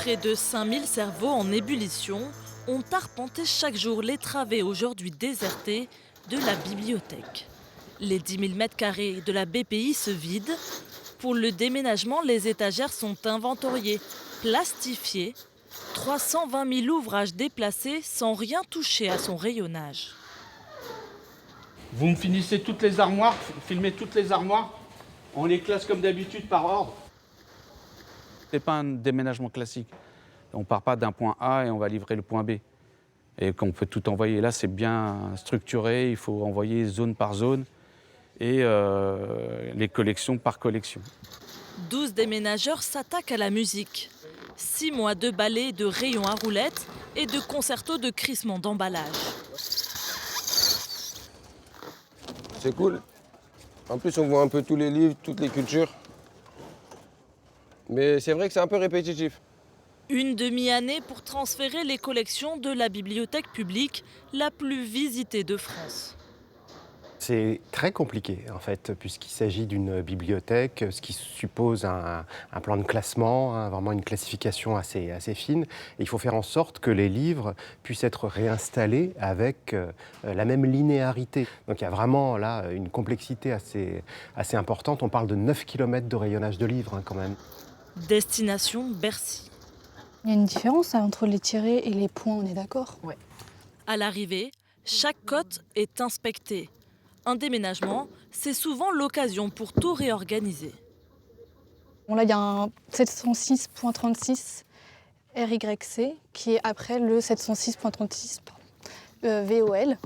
Près de 5000 cerveaux en ébullition ont arpenté chaque jour les travées aujourd'hui désertées de la bibliothèque. Les 10 000 mètres carrés de la BPI se vident. Pour le déménagement, les étagères sont inventoriées, plastifiées. 320 000 ouvrages déplacés sans rien toucher à son rayonnage. Vous me finissez toutes les armoires, filmez toutes les armoires. On les classe comme d'habitude par ordre. C'est pas un déménagement classique. On ne part pas d'un point A et on va livrer le point B. Et qu'on peut tout envoyer. Là, c'est bien structuré, il faut envoyer zone par zone et les collections par collection. 12 déménageurs s'attaquent à la musique. 6 mois de ballet, de rayons à roulettes et de concertos de crissement d'emballage. C'est cool. En plus, on voit un peu tous les livres, toutes les cultures. Mais c'est vrai que c'est un peu répétitif. Une demi-année pour transférer les collections de la bibliothèque publique la plus visitée de France. C'est très compliqué, en fait, puisqu'il s'agit d'une bibliothèque, ce qui suppose un plan de classement, hein, vraiment une classification assez fine. Et il faut faire en sorte que les livres puissent être réinstallés avec la même linéarité. Donc il y a vraiment là une complexité assez importante. On parle de 9 km de rayonnage de livres, hein, quand même. Destination Bercy. Il y a une différence entre les tirets et les points, on est d'accord? Ouais. À l'arrivée, chaque cote est inspectée. Un déménagement, c'est souvent l'occasion pour tout réorganiser. Bon, là, il y a un 706.36 RYC qui est après le 706.36 VOL.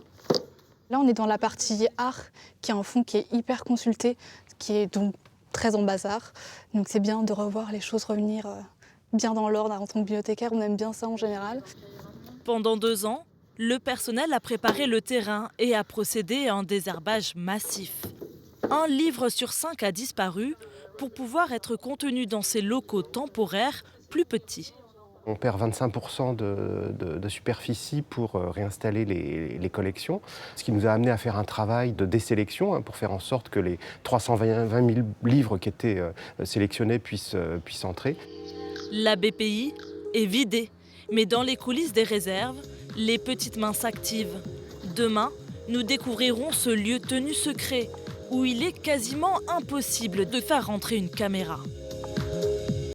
Là, on est dans la partie art qui est un fond qui est hyper consulté, qui est donc très en bazar. Donc c'est bien de revoir les choses revenir bien dans l'ordre. En tant que bibliothécaire, on aime bien ça en général. Pendant 2 ans, le personnel a préparé le terrain et a procédé à un désherbage massif. Un livre sur 5 a disparu pour pouvoir être contenu dans ces locaux temporaires plus petits. On perd 25% de superficie pour réinstaller les collections, ce qui nous a amené à faire un travail de désélection, hein, pour faire en sorte que les 320 000 livres qui étaient sélectionnés puissent entrer. La BPI est vidée, mais dans les coulisses des réserves, les petites mains s'activent. Demain, nous découvrirons ce lieu tenu secret, où il est quasiment impossible de faire rentrer une caméra.